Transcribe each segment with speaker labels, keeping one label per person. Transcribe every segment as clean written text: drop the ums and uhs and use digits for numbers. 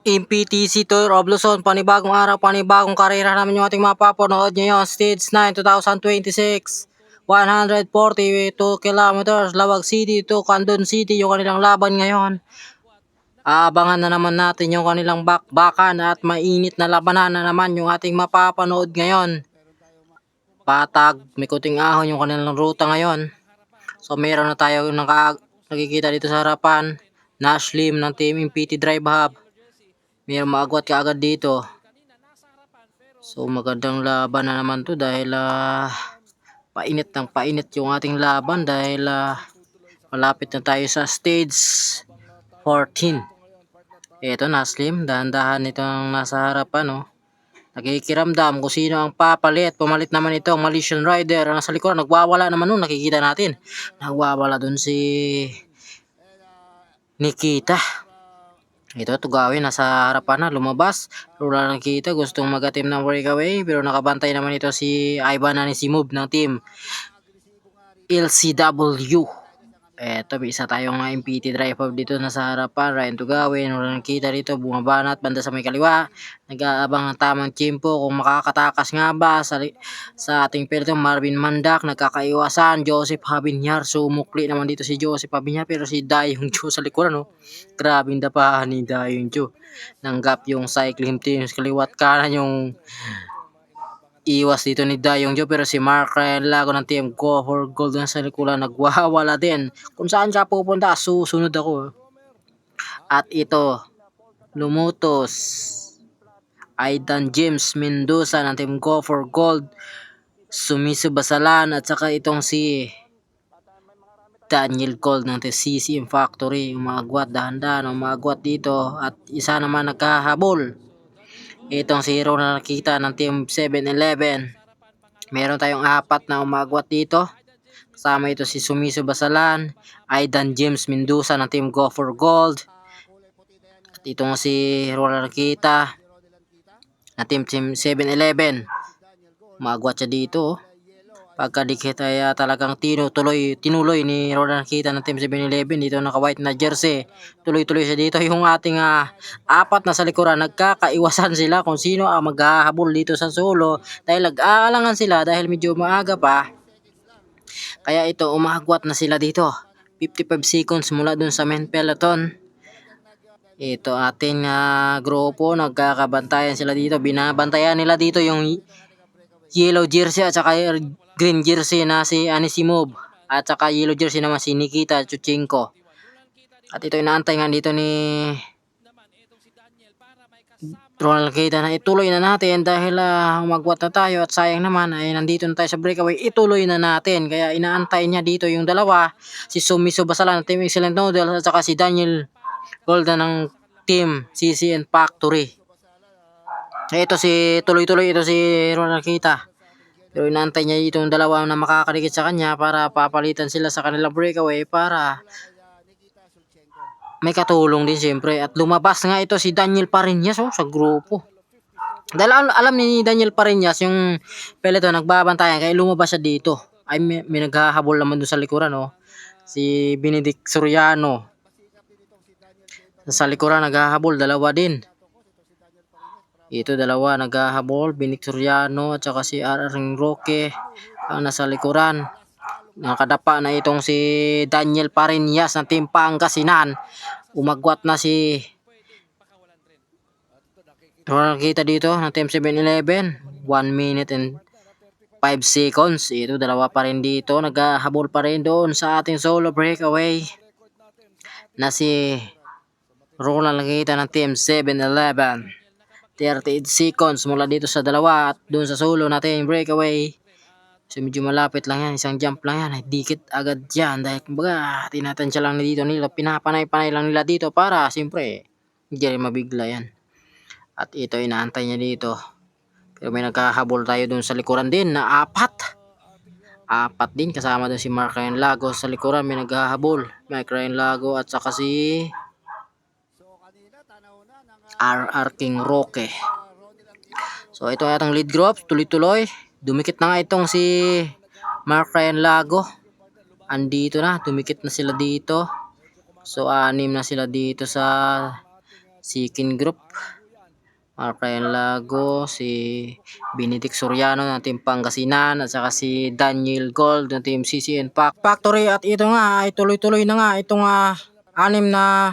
Speaker 1: MPTC to Robloson, panibagong araw, panibagong karera naman yung ating mapapanood ngayon. Stage 9, 2026. 142 kilometers, Lawag City to Candon City yung kanilang laban ngayon. Abangan na naman natin yung kanilang bakbakan at mainit na labanan na naman yung ating mapapanood ngayon. Patag, may kuting ahon yung kanilang ruta ngayon. So meron na tayo nakikita dito sa harapan. Nash Lim ng Team MPT Drive Hub. Mayroong maagwat ka agad dito. So magandang laban na naman to dahil painit ng painit yung ating laban dahil malapit na tayo sa stage 14. Ito na Slim, dahan-dahan itong nasa harapan, no. Nakikiramdam kung sino ang papalit. Pumalit naman ito ang Malaysian Rider. Nasa likuran, nagwawala naman nun, nakikita natin. Nagwawala dun si Nikita. Ito Tugawin, nasa harapan na, lumabas. Pero wala nakita, gustong mag-attempt ng breakaway. Pero nakabantay naman ito si Ivan Anisimov ng team LCW. Eto, may isa tayong MPT drive up dito nasa harapan. Ryan Tugawin, wala nakita dito, bumabanat banda sa may kaliwa. Nag-aabang ng tamang tiyempo kung makakatakas nga ba sa ating pelotong. Marvin Mandak, nagkakaiwasan. Joseph Habinyar, sumukli naman dito si Joseph Habinyar, pero si Dayong Joe sa likuran, no? Grabing dapahan ni Dayong Joe. Nanggap yung cycling team sa kaliwat kanan yung iwas dito ni Dayong Joe, pero si Mark Ryan Lago ng team Go for Gold na sa likuran nagwawala din. Kung saan siya pupunta, susunod ako. At ito, lumutos Aidan James Mendoza ng team Go for Gold, Sumiso Basalan, at saka itong si Daniel Gold ng CCM Factory. Umagwat, dahan-dahan umagwat dito, at isa naman nagkahabol. Itong si Hero na nakita ng team 7-Eleven. Meron tayong apat na umagwat dito. Kasama ito si Sumiso Basalan, Aidan James Mendoza ng team Go for Gold. At itong si Hero na nakita na team 7-Eleven. Umagwat siya dito. Pagkadikit ay talagang tinuloy ni Roland Kita ng Team 7-Eleven. Dito naka-white na jersey. Tuloy-tuloy siya dito. Yung ating apat na sa likuran, nagkakaiwasan sila kung sino ang maghahabol dito sa solo. Dahil nag-aalangan sila dahil medyo maaga pa. Kaya ito, umagwat na sila dito. 55 seconds mula dun sa main peloton. Ito ating grupo, nagkakabantayan sila dito. Binabantayan nila dito yung yellow jersey at saka green jersey na si Anisimov, at saka yellow jersey naman si Nikita Chuchenko. At ito inaantay nga dito ni Ronald Kita na ituloy na natin dahil umagwat na tayo at sayang naman ay nandito na tayo sa breakaway, ituloy na natin. Kaya inaantay niya dito yung dalawa, si Sumiso Basalan ng Team Excellent Noodles at saka si Daniel Golden ng Team CCN Factory. Ito si tuloy-tuloy ito si Ronald Kita. Pero inaantay niya itong dalawa na makakadikit sa kanya para papalitan sila sa kanilang breakaway para may katulong din siyempre. At lumabas nga ito si Daniel Pariñas sa grupo. Dahil alam ni Daniel Pariñas yung peloton nagbabantayan, kaya lumabas siya dito. Ay may naghahabol naman doon sa likuran, si Benedict Soriano. Sa likuran naghahabol, dalawa din. Ito dalawa naghahabol, Benedict Soriano at saka si R.R. Roque ang nasa likuran. Nakadapa na itong si Daniel Pariñas ng Team Pangasinan. Umagwat na si Ronald Kita dito ng Team 7-Eleven. 1 minute and 5 seconds. Ito dalawa pa rin dito. Naghahabol pa rin doon sa ating solo breakaway na si Ronald Kita ng Team 7-Eleven. 38 seconds mula dito sa dalawa at doon sa solo natin breakaway. So medyo malapit lang yan, isang jump lang yan, dikit agad yan dahil kumbaga tinatansya lang dito nila, pinapanay-panay lang nila dito para siyempre hindi rin mabigla yan. At ito inaantay niya dito, pero may nagkahabol tayo doon sa likuran din na apat din, kasama doon si Mark Ryan Lago sa likuran. May naghahabol, Mark Ryan Lago at saka si R.R. King Roque. So ito atong lead group, tuloy-tuloy. Dumikit na nga itong si Mark Ryan Lago. Andito na, dumikit na sila dito. So 6 na sila dito sa si Kin Group, Mark Ryan Lago, si Benedict Soriano ng Team Pangasinan, at saka si Daniel Gold ng Team CCN Factory. At ito nga ay tuloy-tuloy na nga itong anim na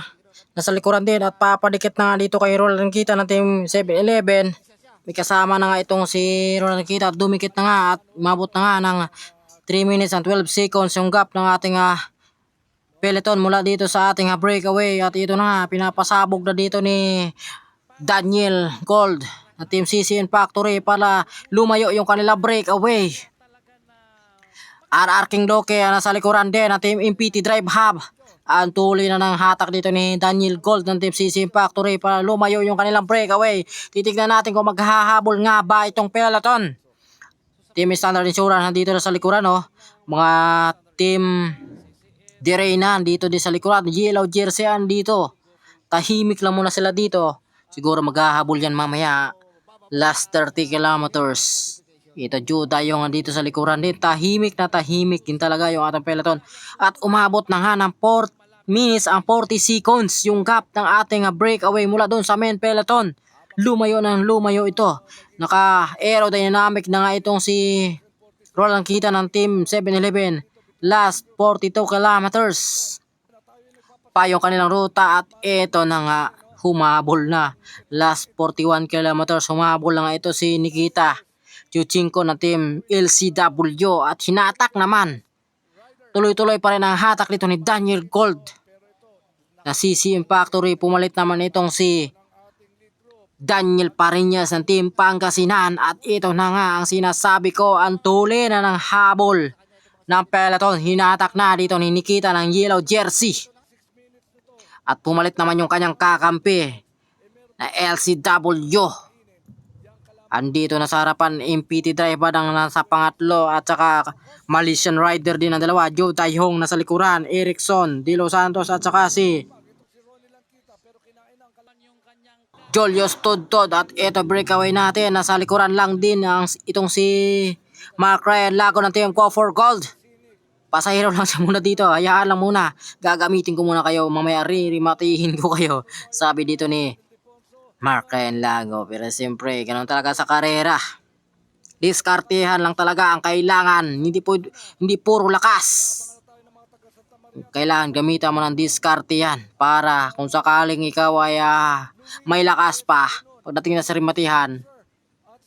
Speaker 1: nasa likuran din, at papadikit na nga dito kay Roland Kita ng Team 7-Eleven. May kasama na nga itong si Roland Kita at dumikit na nga at umabot na nga ng 3 minutes and 12 seconds yung gap ng ating peloton mula dito sa ating breakaway. At ito na nga, pinapasabog na dito ni Daniel Gold na Team CCN Factory para lumayo yung kanila breakaway. RR King Loke nasa likuran din ng Team MPT Drive Hub. Ang tuloy na ng hatak dito ni Daniel Gold ng Team CCN Factory para lumayo yung kanilang breakaway. Titignan natin kung maghahabol nga ba itong peloton. Team Standard Insurance nandito na sa likuran, oh. Mga Team Direna dito din sa likuran. Yellow Jersey dito. Tahimik lang muna sila dito. Siguro maghahabol yan mamaya. Last 30 kilometers. Ito Juda yung dito sa likuran din. Tahimik na tahimik din talaga yung ating peloton. At umabot na nga ng 4 minutes and 40 seconds yung gap ng ating breakaway mula doon sa main peloton. Lumayo ng lumayo ito. Naka-aerodynamic na nga itong si Roland Kita ng Team 7-Eleven. Last 42 kilometers pa yung kanilang ruta, at ito na nga, humabol na. Last 41 kilometers, humabol na nga ito si Nikita Chuchinko na Team LCW, at hinatak naman. Tuloy-tuloy pa rin ang hatak dito ni Daniel Gold na CCN Factory. Pumalit naman itong si Daniel Pariñas ng Team Pangasinan, at ito na nga ang sinasabi ko, ang tuloy na ng habol ng peloton. Hinatak na dito ni Nikita ng Yellow Jersey. At pumalit naman yung kanyang kakampi na LCW. Andito na sa harapan, MPT Driver ang nasa pangatlo, at saka Malaysian Rider din ang dalawa. Joe Taihong nasa likuran, Erickson, De Los Santos, at saka si Julius Tudtod. At ito breakaway natin, nasa likuran lang din itong si Mark Ryan Lago ng Team Go for Gold. Pasahero lang siya muna dito. Hayaan lang muna. Gagamitin ko muna kayo. Mamaya rimatihin ko kayo. Sabi dito ni Mark Ryan Lago. Pero siyempre, ganun talaga sa karera. Diskartehan lang talaga ang kailangan. Hindi puro lakas. Kailangan gamitan mo ng diskartehan para kung sakaling ikaw ay may lakas pa, pagdating na sa rimatihan,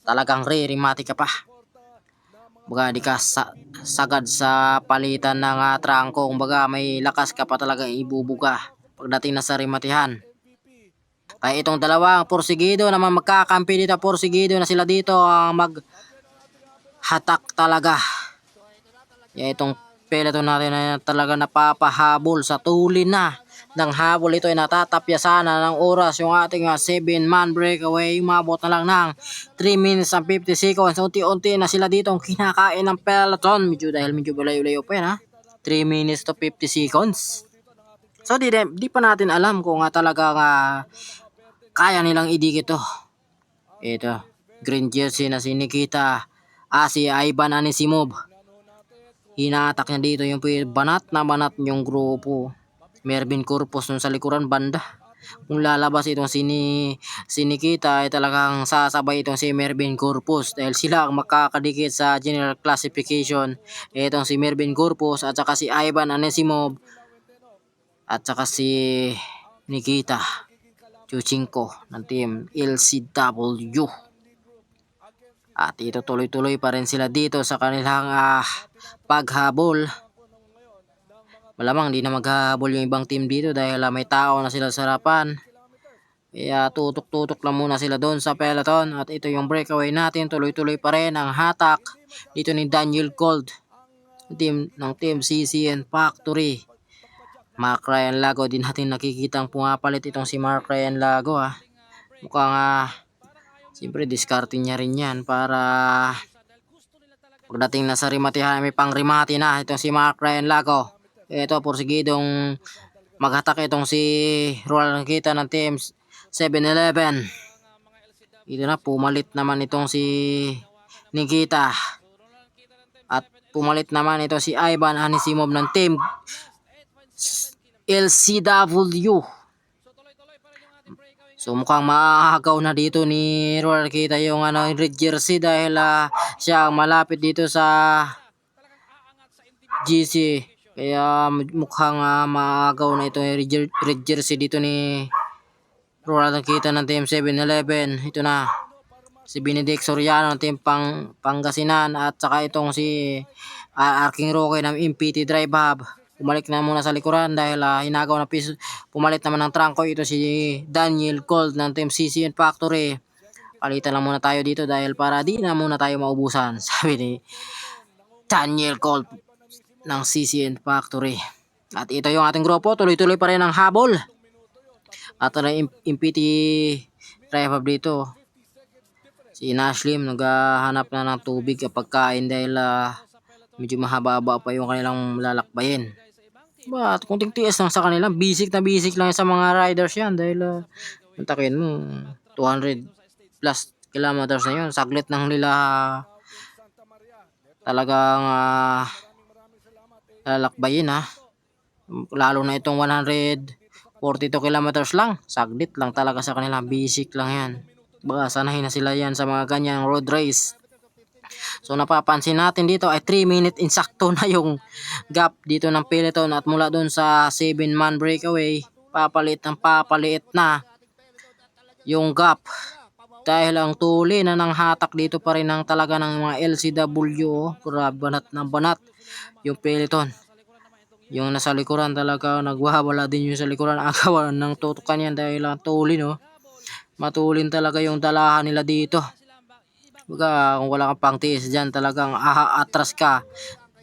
Speaker 1: talagang rimati ka pa. Baga di ka sagad sa palitan ng trangko. Kumbaga may lakas ka pa talaga ibubuga pagdating na sa rimatihan. Kaya itong dalawang porsigido naman magkakampi dito. Porsigido na sila dito ang maghatak talaga. Kaya itong peloton natin na talaga napapahabol sa tuloy na ng habol. Ito ay natatapyasan na ng oras yung ating 7-man breakaway. Umabot na lang ng 3 minutes and 50 seconds. Unti-unti na sila dito ang kinakain ng peloton. Dahil medyo balayo-layo pa yan 3 minutes to 50 seconds. So di pa natin alam kung talaga kaya nilang idikit ito. Ito, green jersey na si Nikita, si Ivan Anisimov. Hinatak niya dito yung banat yung grupo. Mervin Corpus nun sa likuran banda. Kung lalabas itong si Nikita ay talagang sasabay itong si Mervin Corpus dahil sila ang makakadikit sa general classification. Itong si Mervin Corpus at saka si Ivan Anisimov at saka si Nikita Chuchinko ng Team LCW. At ito tuloy-tuloy pa rin sila dito sa kanilang paghabol. Malamang di na maghahabol yung ibang team dito dahil may tao na sila sa harapan. Kaya tutok-tutok lang muna sila doon sa peloton. At ito yung breakaway natin. Tuloy-tuloy pa rin ang hatak dito ni Daniel Gold ng Team CCN Factory. Mark Ryan Lago din natin nakikitang pumapalit itong si Mark Ryan Lago. Mukhang siyempre discarding niya rin yan para pagdating na sa rimatihan may pang-rimati na itong si Mark Ryan Lago. Ito porsigidong maghatak itong si Roland Kita ng Team 7-Eleven. Ito na, pumalit naman itong si Nikita. At pumalit naman ito si Ivan Anisimov ng Team LCW. So mukhang maahagaw na dito ni Ronald Kita yung red jersey dahil siya ang malapit dito sa GC. Kaya mukhang maagaw na ito yung red jersey dito ni Ronald Kita ng Team 7-Eleven. Ito na si Benedict Soriano ng Team Pangasinan at saka itong si Arking Roque ng MPT Drive Hub. Pumalik na muna sa likuran dahil hinagaw na piso. Pumalit naman ng trangko ito si Daniel Cold ng Team CCN Factory. Palitan lang muna tayo dito dahil para di na muna tayo maubusan. Sabi ni Daniel Cold ng CCN Factory. At ito yung ating grupo. Tuloy-tuloy pa rin ang habol. At ang MPT Drive Hub dito. Si Nashlim naghahanap na ng tubig at pagkain dahil medyo mahaba-haba pa yung kanilang lalakbayin. But kung tingtiis lang sa kanila, basic lang sa mga riders yan dahil takin mo 200 plus kilometers na yun. Saglit nang nila talagang lalakbayin lalo na itong 142 kilometers lang. Saglit lang talaga sa kanila, basic lang yan. Baka sanahin na sila yan sa mga ganyang road race. So napapansin natin dito ay 3 minutes insakto na yung gap dito ng peloton at mula dun sa 7-man breakaway papalit na yung gap dahil ang tuli na ng hatak dito pa rin ng talaga ng mga LCW. Banat na banat yung peloton. Yung nasa likuran talaga nagwawala din yung sa likuran, agawan ng tutukan yan dahil ang tuli matulin talaga yung dalahan nila dito. Baga kung wala kang pangtiis dyan talagang atras ka.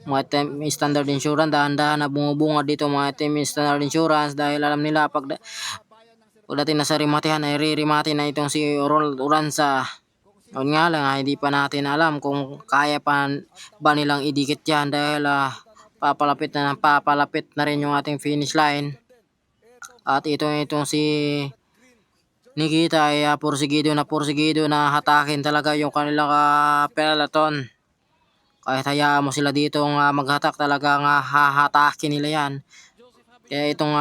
Speaker 1: Mga team standard insurance dahan-dahan na bumubunga dito mga team standard insurance dahil alam nila pagdating na sa rimatihan ay ririmati na itong si Ronald Uranza. Yun nga lang hindi pa natin alam kung kaya pa ba nilang idikit yan dahil papalapit na rin yung ating finish line. At itong si Nikita ay porsigido na hatakin talaga yung kanilang peloton. Kahit hayaan mo sila dito maghatak talaga hahatakin nila yan. Kaya itong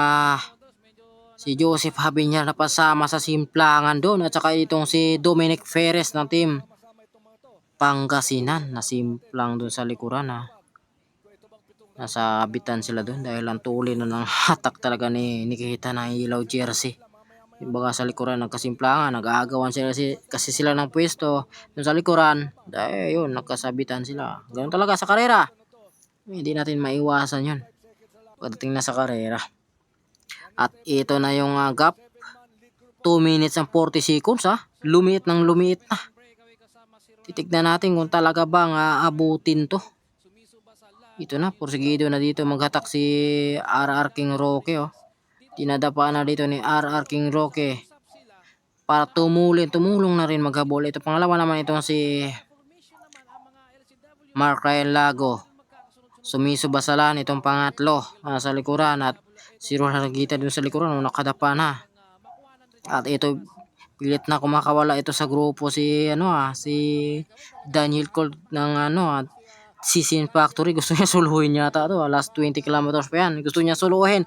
Speaker 1: si Joseph Habinyal na pasama sa simplangan doon at saka itong si Dominic Ferres ng Team Pangasinan na simplang doon sa likuran nasa bitan sila doon dahil ang tuli na ng hatak talaga ni Nikita na ilaw jersey. Baga sa likuran nagkasimplangan, nag-aagawan sila kasi sila ng pwesto dun sa likuran dahil yun nagkasabitan sila. Ganun talaga sa karera, hindi natin maiwasan yun pagdating na sa karera. At ito na yung gap, 2 minutes and 40 seconds lumiit na. Titignan natin kung talaga bang abutin to. Ito na, porsigido na dito maghatak si RR King Roque Tinadapa na dito ni RR King Roque para tumulong na rin maghabol. Ito pangalawa naman itong si Mark Ryan Lago. Sumiso Basalan itong pangatlo sa likuran at si Ronald Gita dun sa likuran nakadapa na. At ito pilit na kumakawala ito sa grupo si si Daniel Colt ng CCN Factory. Gusto niya suluhin yata last 20 kilometers pa yan. Gusto niya suluhin.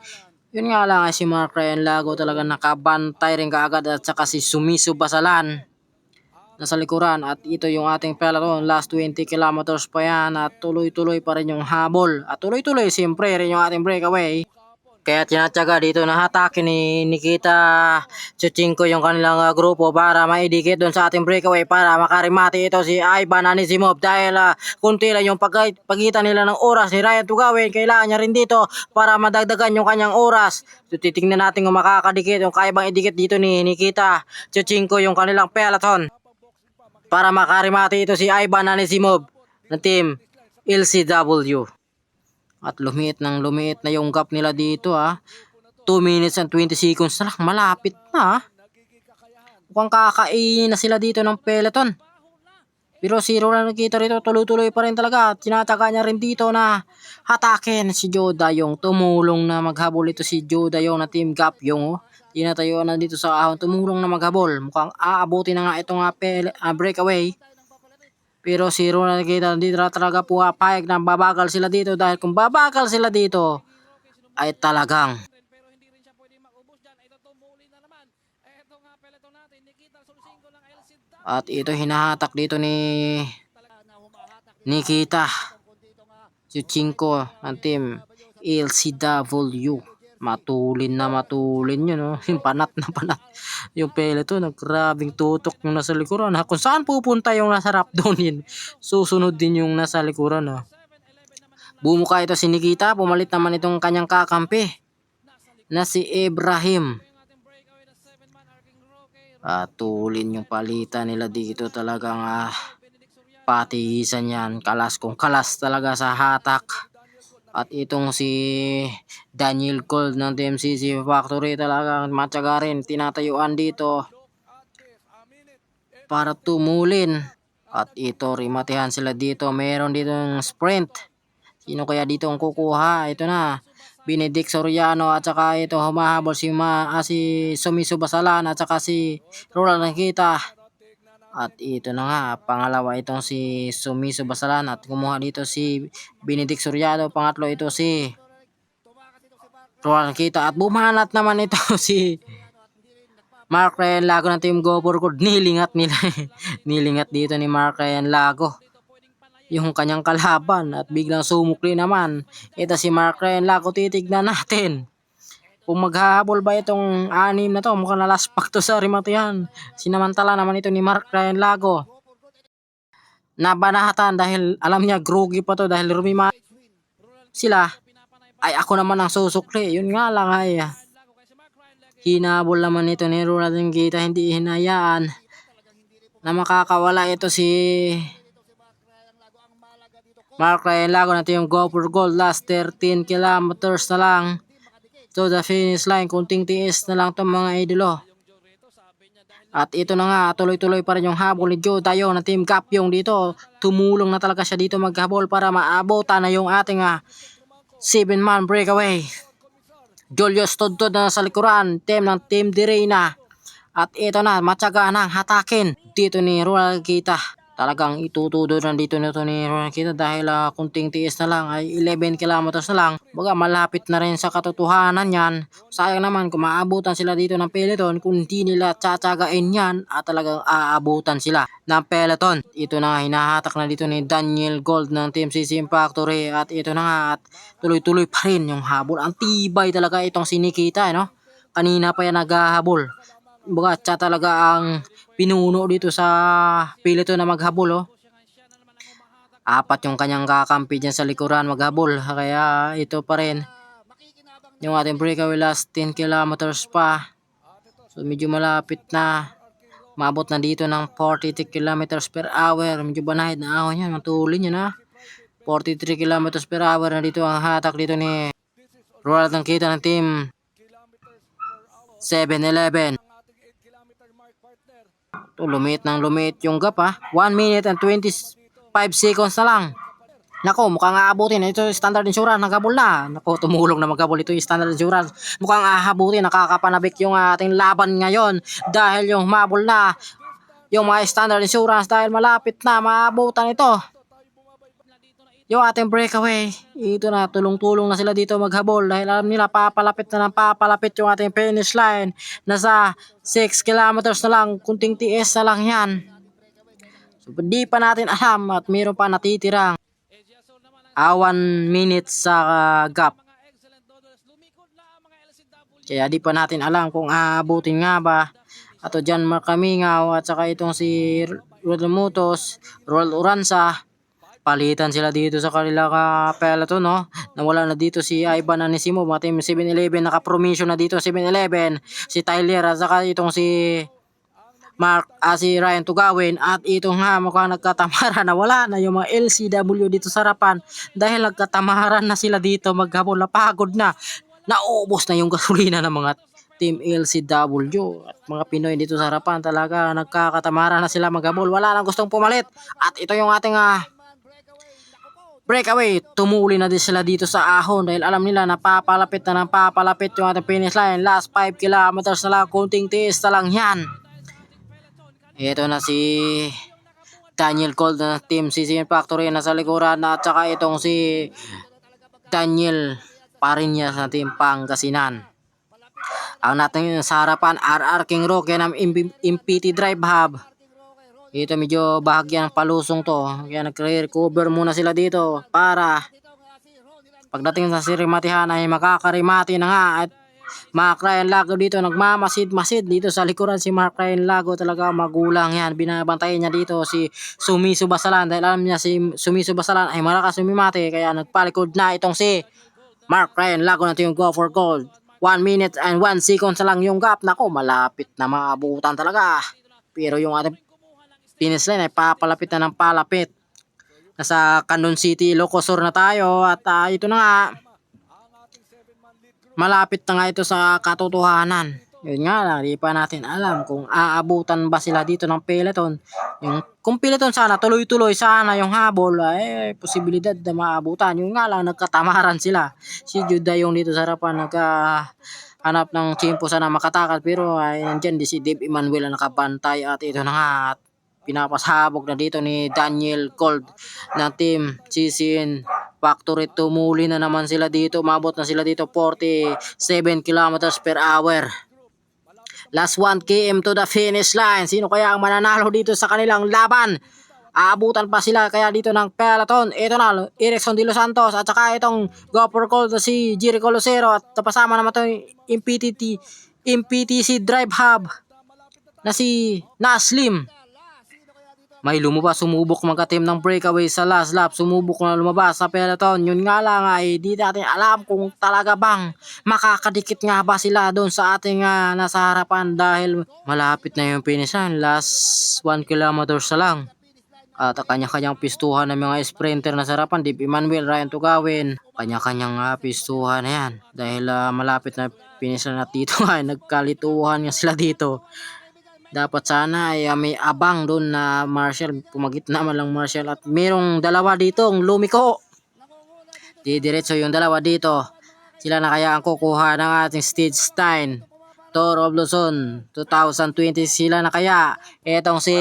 Speaker 1: Yun nga lang si Mark Ryan Lago talaga nakabantay rin kaagad at saka si Sumiso Basalan nasa likuran. At ito yung ating peloton, last 20 kilometers pa yan at tuloy-tuloy pa rin yung habol at tuloy-tuloy siyempre rin yung ating breakaway. Kaya tinatyaga dito na hatakin ni Nikita Chuchinko yung kanilang grupo para maidikit doon sa ating breakaway para makarimati ito si Ivan Anisimov dahil kunti lang yung pagitan nila ng oras ni Ryan Tugawin. Kailangan niya rin dito para madagdagan yung kanyang oras. So, titingnan natin kung makakadikit yung kaya bang idikit dito ni Nikita Chuchinko yung kanilang peloton para makarimati ito si Ivan Anisimov ng Team LCW. At lumiit na yung gap nila dito 2 minutes and 20 seconds na lang. Malapit na Mukhang kakainin na sila dito ng peloton. Pero zero na nakita rito. Tuloy-tuloy pa rin talaga. Tinataka niya rin dito na hatakin si Joe Dayong. Tumulong na maghabol ito si Joe Dayong na Team Gap yung tinatayo na dito sa ahon. Tumulong na maghabol. Mukhang aabuti na nga itong breakaway. Pero zero na nakita dito talaga pumapayag na babagal sila dito dahil kung babagal sila dito ay talagang At ito hinahatak dito ni Nikita Yuchenko ng team LCW. Matulin yun, no? Panat na panat yung peloton. Grabing tutok yung nasa likuran, ha? Kung saan pupunta yung nasa rap doon yun, susunod din yung nasa likuran, ha? Bumuka ito si Nikita, pumalit naman itong kanyang kakampi na si Ibrahim. Tulin yung palitan nila dito, talagang patisan yan, kalas kung kalas talaga sa hatak. At itong si Daniel Gold ng TMCC Factory talagang matyaga rin, tinatayuan dito para tumulin. At ito, rimatihan sila dito, meron dito ng sprint. Sino kaya dito ang kukuha? Ito na, Benedict Soriano, at saka ito humahabol si Sumiso Basalan at saka si Roland Nakita. At ito na nga, pangalawa itong si Sumiso Basalan at kumuha dito si Benedict Soriano. Pangatlo ito si Roland Nakita at bumanat naman ito si Mark Ryan Lago ng Team Go for Good. Nilingat nila. Nilingat dito ni Mark Ryan Lago yung kanyang kalaban at biglang sumukli naman. Ito si Mark Ryan Lago, titignan natin kung maghahabol ba itong anim na to. Mukhang nalaspak to sa rimatihan. Sinamantala naman ito ni Mark Ryan Lago. Nabanatan dahil alam niya groggy pa to dahil rumima sila. Ay ako naman ang susukli. Yun nga lang ay hinabol naman ito ni Roland Nakita. Hindi hinayaan na makakawala ito si Mark Ryan Lago na yung Go for Gold. Last 13 kilometers na lang to the finish line. Kunting tiis na lang itong mga idolo. At ito na nga, tuloy-tuloy pa rin yung habol ni Joe Dayo na Team Gapyong dito. Tumulong na talaga siya dito maghabol para maabutan na yung ating 7-man breakaway. Julius Todtod na sa likuran, team ng Team Direna. At ito na, matyaga nang hatakin dito ni Roland Nakita. Talagang itutudo na dito nito ni Roland Nakita dahil kunting tiis na lang ay 11 kilometers na lang. Baga malapit na rin sa katotohanan yan. Sayang naman kung maabutan sila dito ng peloton, kung hindi nila tsatsagain yan at talagang aabutan sila ng peloton. Ito na nga, hinahatak na dito ni Daniel Gold ng Team CCM Factory. At ito na nga, at tuloy-tuloy pa rin yung habol. Ang tibay talaga itong si Nikita, no? Kanina pa yan naghahabol. Baga siya talaga ang pinuno dito sa peloton na maghabol, oh. Apat yung kanyang kakampi dyan sa likuran maghabol. Kaya ito pa rin yung ating breakaway, last 10 kilometers pa. So medyo malapit na. Maabot na dito ng 43 kilometers per hour. Medyo banahid na ahon yan. Matulin yun, ha. 43 kilometers per hour na dito ang hatak dito ni Roland Nakita ng Team 7-Eleven. Lumit ng lumit yung gap, 1 minute and 25 seconds na lang. Nako, mukhang aabutin. Ito standard insurance, naghabol na. Nako, tumulong na maghabol ito yung standard insurance. Mukhang aabutin, nakakapanabik yung ating laban ngayon. Dahil yung mabol na yung mga standard insurance dahil malapit na maabutan ito yung ating breakaway. Ito na, tulong-tulong na sila dito maghabol dahil alam nila papalapit na ng papalapit yung ating finish line. Nasa 6 kilometers na lang, kunting tiis na lang yan. So, di pa natin alam at mayroon pa natitirang 1 minute sa gap. Kaya di pa natin alam kung aabutin nga ba. Ato dyan Makamingaw at saka itong si Rodel Mutos, Roel Uranza. Palitan sila dito sa kanila peloton, no? Nawala na dito si Ivan Anisimo, mga Team 7-Eleven, naka-promotion na dito 7-Eleven. Si Tyler at saka itong si si Ryan Tugawin. At ito nga, mukhang nagkatamaran na wala na yung mga LCW dito sa harapan dahil nagkatamaran na sila dito maghabol. Napagod na. Naubos na yung gasolina ng mga Team LCW at mga Pinoy dito sa harapan. Talaga nagkakatamaran na sila maghabol. Wala nang gustong pumalit. At ito yung ating breakaway. Tumuli na din sila dito sa ahon dahil alam nila na papalapit na ng papalapit yung ating finish line. Last 5 kilometers na lang, kunting tiis na lang yan. Ito na si Daniel Gold na Team CCM Factory na sa likuran at saka itong si Daniel Pariñas na Team Pangasinan. Ang natin sa harapan, RR King Roque ng MPT Drive Hub. Dito medyo bahagyan ng palusong to. Kaya nagre-recover muna sila dito para pagdating sa sirimatihan ay makakarimati na nga. At Mark Ryan Lago dito nagmamasid-masid dito sa likuran si Mark Ryan Lago, talaga magulang yan. Binabantayan niya dito si Sumiso Basalan dahil alam niya si Sumiso Basalan ay malakas sumimati, kaya nagpalikod na itong si Mark Ryan Lago na yung go for gold. 1 minute and 1 seconds lang yung gap. Nako, malapit na maabutan talaga. Pero yung ating finish line ay papalapit na ng palapit. Nasa Quezon City, Ilocosur na tayo at ito na nga. Malapit na nga ito sa katotohanan. Yun nga lang, di pa natin alam kung aabutan ba sila dito ng peloton. Kung peloton sana, tuloy-tuloy sana yung habol, ay posibilidad na maabutan. Yun nga lang, nagkatamaran sila. Si Judah yung dito sa harapan, nagkahanap ng tsimpo sana makatakas. Pero ay nandyan si Dave Emanuel ang nakabantay at ito na nga. At pinapasabog na dito ni Daniel Gold ng team CCN Factory. Tumuli na naman sila dito. Umabot na sila dito 47 kilometers per hour. Last 1 km to the finish line. Sino kaya ang mananalo dito sa kanilang laban? Aabutan pa sila kaya dito ng peloton. Ito na, Erickson de los Santos at saka itong Gopher Gold na si Jericho Lucero at napasama naman itong MPTC Drive Hub na si Naslim. May lumabas, sumubok magka-team ng breakaway sa last lap. Sumubok na lumabas sa peloton. Yun nga lang ay di natin alam kung talaga bang makakadikit nga ba sila doon sa ating nasa harapan dahil malapit na yung finish line. Last 1 kilometers na lang. At kanya-kanyang pistuhan ng mga sprinter na sa harapan. Dave Emanuel, Ryan Tugawin. Kanya-kanyang pistuhan na yan. Dahil malapit na finish line at dito ay nagkalituhan nga sila dito. Dapat sana ay may abang doon na Marshall, pumagit naman lang Marshall at merong dalawa dito ang lumiko. Didiretso yung dalawa dito. Sila na kaya ang kukuha ng ating stage 9 Tour of Luzon 2020. Sila na kaya etong si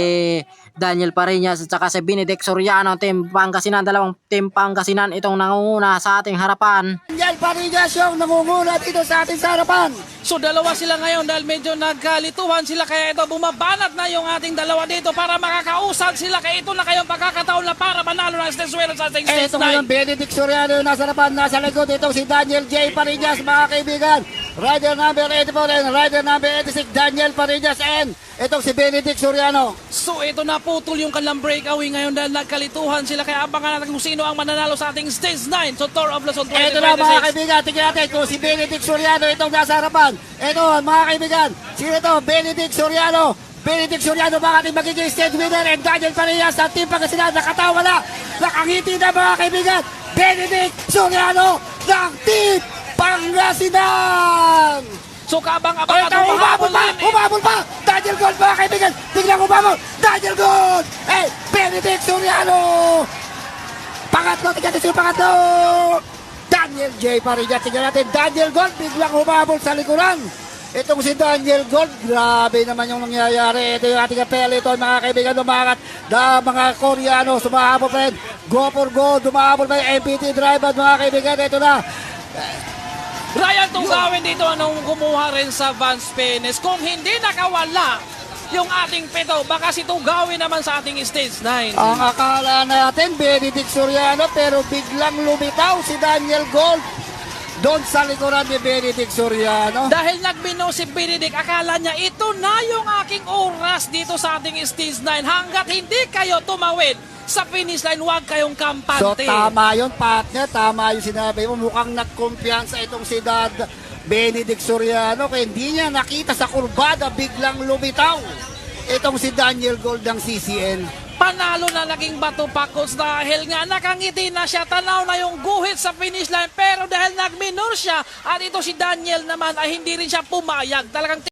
Speaker 1: Daniel Pariñas at saka si Benedict Soriano, team Pangasinan, dalawang team Pangasinan itong nangunguna sa ating harapan.
Speaker 2: Daniel Pariñas yung nangunguna dito sa ating harapan.
Speaker 3: So dalawa sila ngayon dahil medyo nagkalituhan sila, kaya ito bumabanat na yung ating dalawa dito para makakausad sila, kaya ito na kayong pagkakataon na para manalo ng Stezuelo sa ating stage 9.
Speaker 2: Ito ngayon, Benedict Soriano yung nasa harapan, nasa likod itong si Daniel J. Pariñas, mga kaibigan. Rider number 84 and rider number 86, Daniel Pariñas and itong si Benedict Soriano.
Speaker 3: So ito na putol yung kanilang breakaway ngayon dahil nagkalituhan sila, kaya abangan natin kung sino ang mananalo sa ating stage 9 so Tour of Luzon 2026.
Speaker 2: Ito na mga kaibigan, tingnan natin kung si Benedict Soriano itong nasa harapan. Ito mga kaibigan, sino ito? Benedict Soriano. Benedict Soriano ba ating magiging stage winner, and Daniel Pariñas sa team Pangasinan nakatawa na, nakangiti na mga kaibigan. Benedict Soriano ng team Pangasinan.
Speaker 3: So kabang-abang
Speaker 2: Ito, umabol pa! Daniel Gold mga kaibigan! Tignan umabol! Daniel Gold! Hey, Benedict Soriano! Pangatlo, tignan natin yung pangatlo! Daniel J. Pariñas, tignan natin. Daniel Gold, biglang umabol sa likuran. Itong si Daniel Gold, grabe naman yung nangyayari. Ito yung ating peloton mga kaibigan, umangat na mga Koreano, sumahabol pa rin. Go for gold, dumahabol pa yung MPT driver mga kaibigan. Ito na.
Speaker 3: Ryan Tugawin dito anong kumuha rin sa Vance Penes. Kung hindi nakawala yung ating pito, baka si Tugawin naman sa ating stage 9.
Speaker 2: Ang akala natin, Benedict Soriano, pero biglang lumitaw si Daniel Gold doon sa likuran ni Benedict Soriano.
Speaker 3: Dahil nagbino si Benedict, akala niya ito na yung aking oras dito sa ating stage 9. Hanggat hindi kayo tumawid sa finish line, huwag kayong kampante.
Speaker 2: So tama yun, partner, tama yung sinabi mo. Mukhang nagkumpiyansa itong si Benedict Soriano, kaya hindi niya nakita sa kurbada, biglang lumitaw itong si Daniel Gold ng CCN.
Speaker 3: Panalo na naging bato pakos dahil nga nakangiti na siya, tanaw na yung guhit sa finish line, pero dahil nagminor siya at ito si Daniel naman ay hindi rin siya pumayag. Talagang